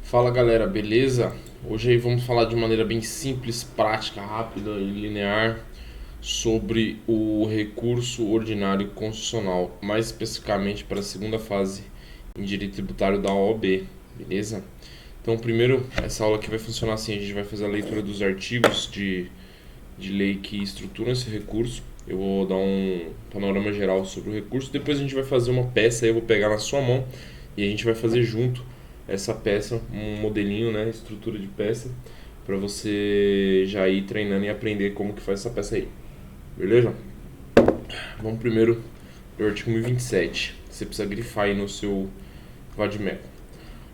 Fala galera, beleza? Hoje aí vamos falar de maneira bem simples, prática, rápida e linear sobre o recurso ordinário constitucional, mais especificamente para a segunda fase em direito tributário da OAB, beleza? Então, primeiro, essa aula aqui vai funcionar assim: a gente vai fazer a leitura dos artigos de lei que estruturam esse recurso. Eu vou dar um panorama geral sobre o recurso, depois a gente vai fazer uma peça, aí eu vou pegar na sua mão e a gente vai fazer junto essa peça, um modelinho, né, estrutura de peça, para você já ir treinando e aprender como que faz essa peça aí, beleza? Vamos primeiro do artigo 1027, você precisa grifar aí no seu vadimeco.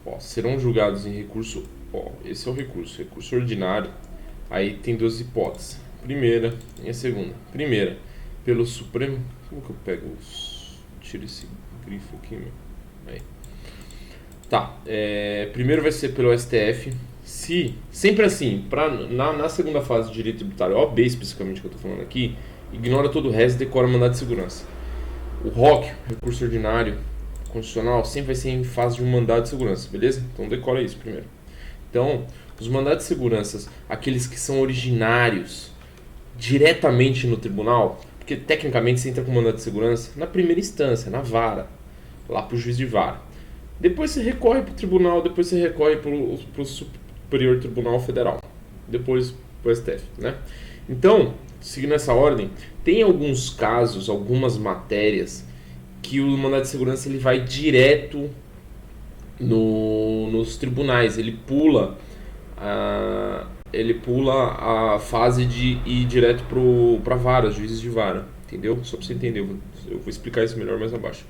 Ó, serão julgados em recurso, ó, esse é o recurso ordinário, aí tem duas hipóteses, primeira e a segunda. Primeira, pelo Supremo, como que eu pego, tiro esse grifo aqui, meu, aí. Tá, primeiro vai ser pelo STF. Se, sempre assim, na segunda fase de direito tributário, OAB especificamente que eu tô falando aqui, ignora todo o resto e decora mandado de segurança. O ROC, recurso ordinário constitucional, sempre vai ser em fase de um mandado de segurança, beleza? Então decora isso primeiro. Então, os mandados de segurança, aqueles que são originários diretamente no tribunal, porque tecnicamente você entra com mandado de segurança na primeira instância, na vara, lá pro juiz de vara. Depois você recorre para o tribunal, depois você recorre para o Superior Tribunal Federal, depois para o STF, né? Então, seguindo essa ordem, tem alguns casos, algumas matérias que o mandado de segurança ele vai direto nos tribunais, ele pula a fase de ir direto para vara, juízes de vara, entendeu? Só para você entender, eu vou explicar isso melhor mais abaixo.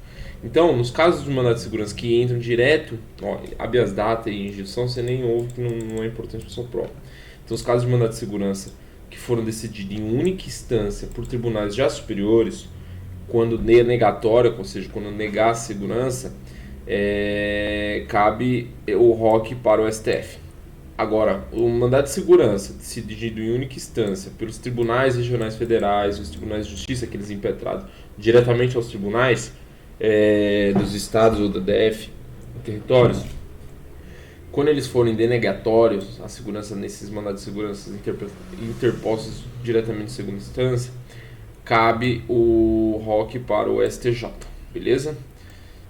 Então, nos casos de mandado de segurança que entram direto, ó, habeas data e injunção, você nem ouve que não é importante para sua prova. Então, os casos de mandado de segurança que foram decididos em única instância por tribunais já superiores, quando negatório, ou seja, quando negar a segurança, cabe o ROC para o STF. Agora, o mandado de segurança decidido em única instância pelos tribunais regionais federais, os tribunais de justiça, aqueles impetrados diretamente aos tribunais dos estados ou da DF, territórios, quando eles forem denegatórios, a segurança nesses mandados de segurança interpostos diretamente em segunda instância, cabe o ROC para o STJ, beleza?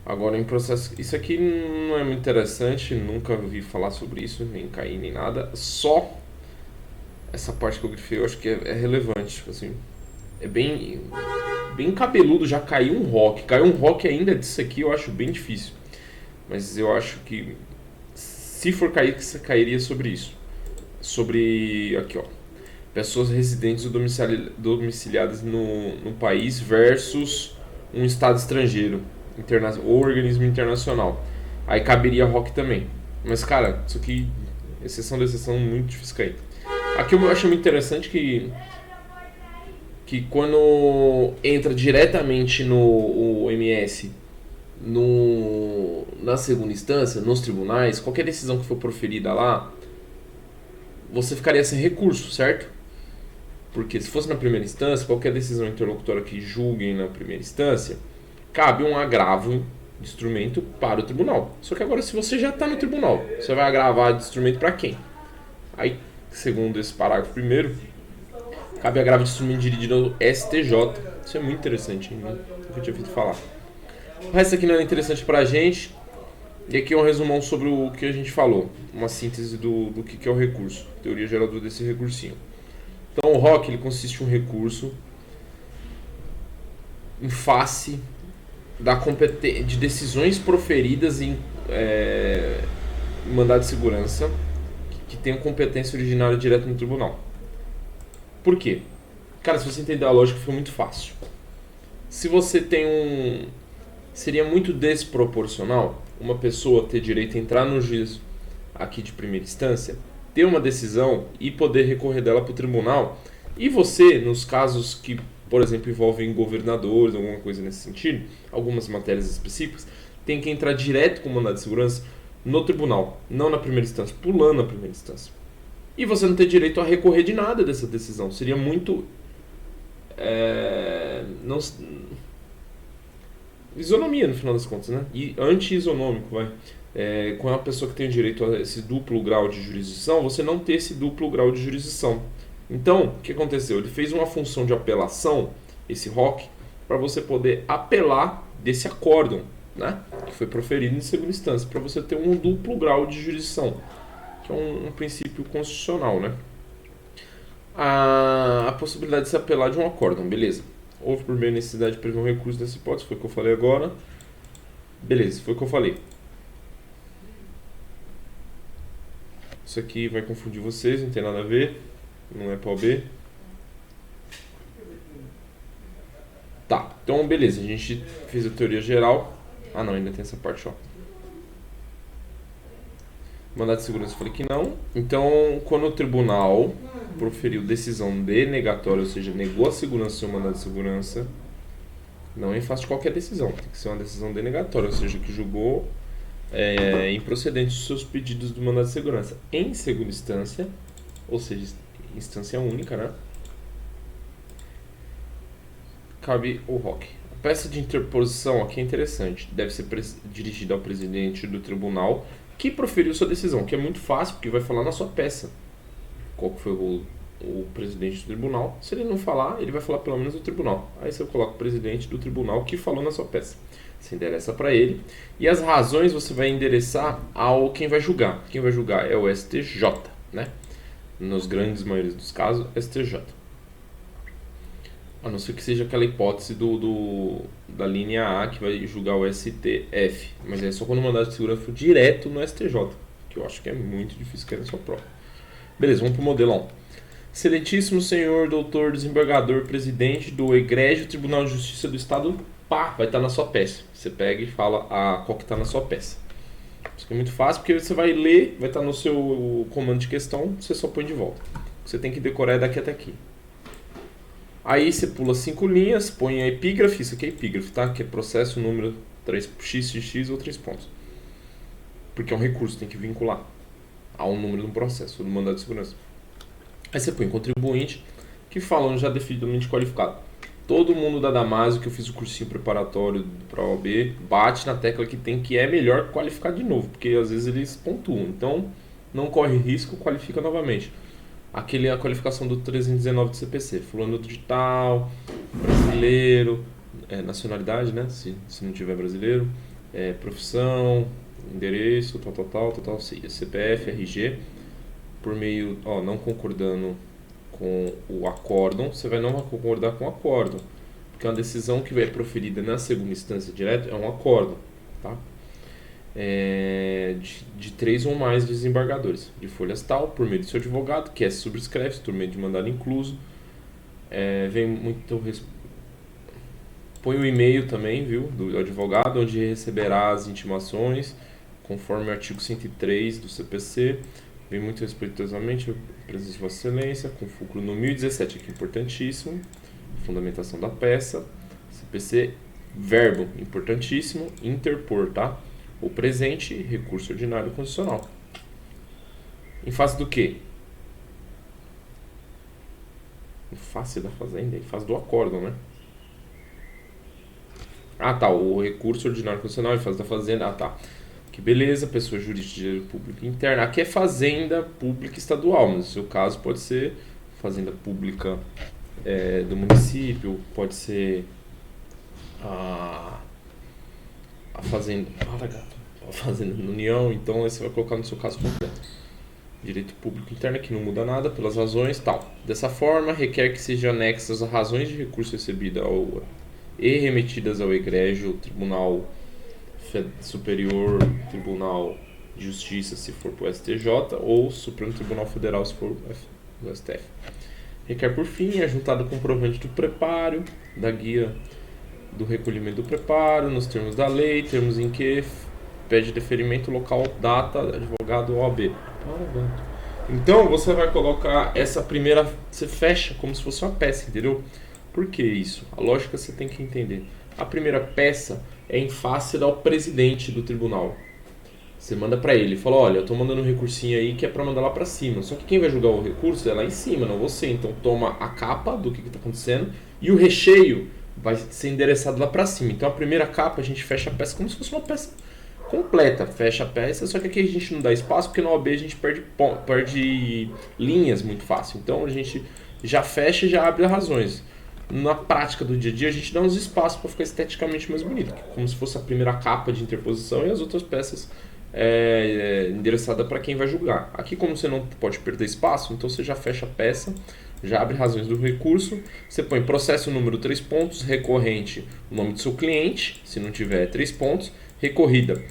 Agora, em processo, isso aqui não é muito interessante, nunca ouvi falar sobre isso, nem cair nem nada, só essa parte que eu grifei eu acho que é relevante, tipo assim, é bem cabeludo já cair um rock. Cair um rock ainda disso aqui eu acho bem difícil. Mas eu acho que se for cair, que você cairia sobre isso. Sobre, aqui ó, pessoas residentes ou domiciliadas no país versus um estado estrangeiro ou organismo internacional. Aí caberia rock também. Mas cara, isso aqui, exceção da exceção, muito difícil cair. Aqui eu acho muito interessante que quando entra diretamente no OMS na segunda instância, nos tribunais, qualquer decisão que for proferida lá, você ficaria sem recurso, certo? Porque se fosse na primeira instância, qualquer decisão interlocutória que julguem na primeira instância, cabe um agravo de instrumento para o tribunal. Só que agora, se você já está no tribunal, você vai agravar de instrumento para quem? Aí, segundo esse parágrafo primeiro, cabe agravo de instrumento dirigido ao STJ. Isso é muito interessante, hein? Nunca tinha ouvido falar. O resto aqui não é interessante pra gente. E aqui é um resumão sobre o que a gente falou. Uma síntese do que é o recurso. Teoria geral desse recursinho. Então o ROC ele consiste em um recurso em face de decisões proferidas em mandado de segurança que tenham competência originária direta no tribunal. Por quê? Cara, se você entender a lógica, fica muito fácil. Se você tem seria muito desproporcional uma pessoa ter direito a entrar no juízo aqui de primeira instância, ter uma decisão e poder recorrer dela para o tribunal, e você, nos casos que, por exemplo, envolvem governadores, alguma coisa nesse sentido, algumas matérias específicas, tem que entrar direto com o mandado de segurança no tribunal, não na primeira instância, pulando a primeira instância. E você não ter direito a recorrer de nada dessa decisão. Seria muito isonomia no final das contas, né? E anti-isonômico, vai. com uma pessoa que tem direito a esse duplo grau de jurisdição, você não ter esse duplo grau de jurisdição. Então, o que aconteceu? Ele fez uma função de apelação, esse ROC, para você poder apelar desse acórdão, né, que foi proferido em segunda instância, para você ter um duplo grau de jurisdição, que é um princípio constitucional, né? A possibilidade de se apelar de um acórdão, beleza. Houve por meio necessidade de prever um recurso nessa hipótese, foi o que eu falei agora. Beleza, foi o que eu falei. Isso aqui vai confundir vocês, não tem nada a ver, não é para OB. Tá, então beleza, a gente fez a teoria geral. Ah não, ainda tem essa parte, ó. Mandado de segurança, eu falei que não. Então, quando o tribunal proferiu decisão denegatória, ou seja, negou a segurança do seu mandado de segurança, não é em face de qualquer decisão, tem que ser uma decisão denegatória, ou seja, que julgou improcedente os seus pedidos do mandado de segurança. Em segunda instância, ou seja, instância única, né? Cabe o ROC. A peça de interposição aqui é interessante, deve ser dirigida ao presidente do tribunal que proferiu sua decisão, que é muito fácil, porque vai falar na sua peça qual que foi o presidente do tribunal. Se ele não falar, ele vai falar pelo menos do tribunal. Aí você coloca o presidente do tribunal que falou na sua peça. Você endereça para ele. E as razões você vai endereçar ao quem vai julgar. Quem vai julgar é o STJ, né? Nos grandes maioria dos casos, STJ. A não ser que seja aquela hipótese da linha A que vai julgar o STF. Mas é só quando o mandado de segurança for direto no STJ, que eu acho que é muito difícil cair na sua prova. Beleza, vamos para o modelo 1. Excelentíssimo senhor doutor desembargador presidente do Egrégio Tribunal de Justiça do Estado, pá, vai estar na sua peça. Você pega e fala qual que está na sua peça. Isso aqui é muito fácil, porque você vai ler, vai estar no seu comando de questão, você só põe de volta. Você tem que decorar daqui até aqui. Aí você pula 5 linhas, põe a epígrafe, isso aqui é epígrafe, tá? Que é processo número 3xx ou 3 pontos. Porque é um recurso, tem que vincular ao número do processo, do mandado de segurança. Aí você põe contribuinte, que falam já devidamente qualificado. Todo mundo da Damásio, que eu fiz o cursinho preparatório para a OAB, bate na tecla que é melhor qualificar de novo, porque às vezes eles pontuam. Então, não corre risco, qualifica novamente. A qualificação do 319 do CPC, fulano de tal, brasileiro, nacionalidade, né? Se não tiver brasileiro, profissão, endereço, tal, CPF, RG, por meio, não concordando com o acórdão, você não vai concordar com o acórdão, porque uma decisão que vai proferida na segunda instância direto é um acórdão, tá? De 3 ou mais desembargadores, de folhas tal, por meio do seu advogado, que subscreve, por meio de mandado incluso. Vem muito. Põe o e-mail também, viu, do advogado, onde receberá as intimações, conforme o artigo 103 do CPC. Vem muito respeitosamente, presença de Vossa Excelência, com fulcro no 1017, aqui importantíssimo, fundamentação da peça, CPC, verbo, importantíssimo, interpor, tá? O presente, recurso ordinário constitucional. Em face do quê? Em face da fazenda, em face do acórdão, né? Tá, o recurso ordinário constitucional em face da fazenda, tá. Que beleza, pessoa jurídica de direito público interna. Aqui é fazenda pública estadual, mas no seu caso pode ser fazenda pública do município, pode ser a fazenda... a fazenda da União, então aí você vai colocar no seu caso completo. Direito público interno, que não muda nada, pelas razões, tal. Dessa forma, requer que sejam anexas as razões de recurso recebidas e remetidas ao Egrégio, Tribunal Superior, Tribunal de Justiça, se for para o STJ, ou Supremo Tribunal Federal, se for o STF. Requer, por fim, ajuntado comprovante do preparo, da guia do recolhimento do preparo, nos termos da lei, termos em que pede deferimento, local, data, advogado, OAB. Então, você vai colocar essa primeira, você fecha como se fosse uma peça, entendeu? Por que isso? A lógica você tem que entender. A primeira peça é em face ao presidente do tribunal. Você manda para ele, fala, olha, eu tô mandando um recursinho aí que é para mandar lá para cima. Só que quem vai julgar o recurso é lá em cima, não você. Então toma a capa do que tá acontecendo e o recheio vai ser endereçado lá para cima. Então a primeira capa a gente fecha a peça como se fosse uma peça completa, fecha a peça, só que aqui a gente não dá espaço porque no OAB a gente perde linhas muito fácil. Então a gente já fecha e já abre as razões. Na prática do dia a dia a gente dá uns espaços para ficar esteticamente mais bonito, como se fosse a primeira capa de interposição e as outras peças endereçada para quem vai julgar. Aqui, como você não pode perder espaço, então você já fecha a peça, já abre razões do recurso, você põe processo número 3 pontos, recorrente o nome do seu cliente, se não tiver 3 pontos, recorrida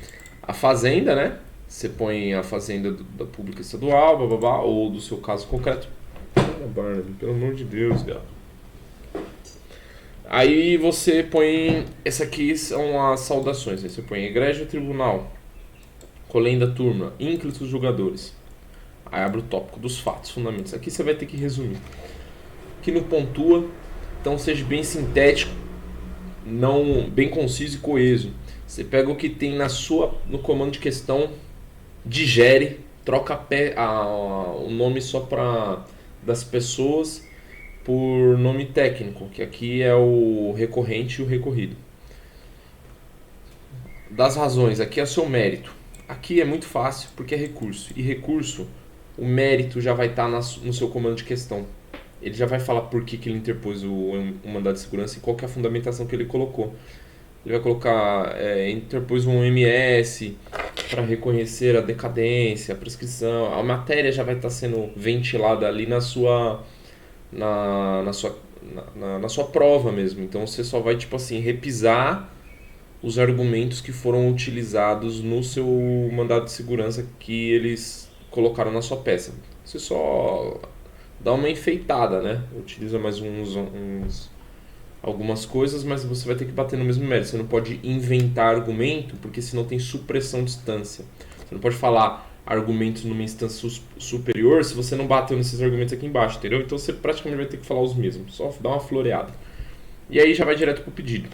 a fazenda, né? Você põe a fazenda da pública estadual, blá, blá, blá, ou do seu caso concreto. Pelo amor de Deus, gato. Aí você põe, essa aqui são as saudações, aí você põe egrégio tribunal, colenda turma, ínclitos jogadores. Aí abre o tópico dos fatos, fundamentos. Aqui você vai ter que resumir. Aqui no pontua, então seja bem sintético, não bem conciso e coeso. Você pega o que tem no comando de questão, digere, troca o nome só das pessoas por nome técnico, que aqui é o recorrente e o recorrido. Das razões, aqui é o seu mérito. Aqui é muito fácil porque é recurso. E recurso, o mérito já vai estar no seu comando de questão. Ele já vai falar por que ele interpôs o mandado de segurança e qual que é a fundamentação que ele colocou. Ele vai colocar, interpôs um MS para reconhecer a decadência, a prescrição. A matéria já vai estar sendo ventilada ali na sua prova mesmo. Então você só vai repisar os argumentos que foram utilizados no seu mandado de segurança que eles colocaram na sua peça. Você só dá uma enfeitada, né? Utiliza mais algumas coisas, mas você vai ter que bater no mesmo mérito. Você não pode inventar argumento, porque senão tem supressão de instância. Você não pode falar argumentos numa instância superior se você não bateu nesses argumentos aqui embaixo, entendeu? Então você praticamente vai ter que falar os mesmos, só dar uma floreada. E aí já vai direto para o pedido.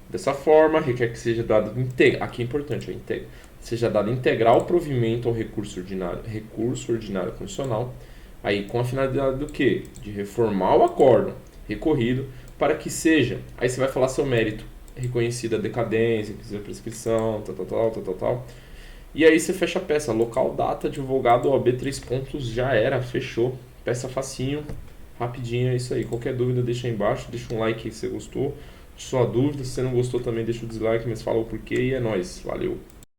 Dessa forma, requer que seja dado aqui é importante, seja dado integral provimento ao recurso ordinário condicional, aí com a finalidade do quê? De reformar o acórdão recorrido para que seja, aí você vai falar seu mérito, reconhecida a decadência, a prescrição, tal. E aí você fecha a peça, local, data, advogado, OAB 3 pontos, já era, fechou. Peça facinho, rapidinho, é isso aí. Qualquer dúvida deixa aí embaixo, deixa um like aí se você gostou. Sua dúvida, se você não gostou também deixa o dislike, mas fala o porquê e é nóis. Valeu!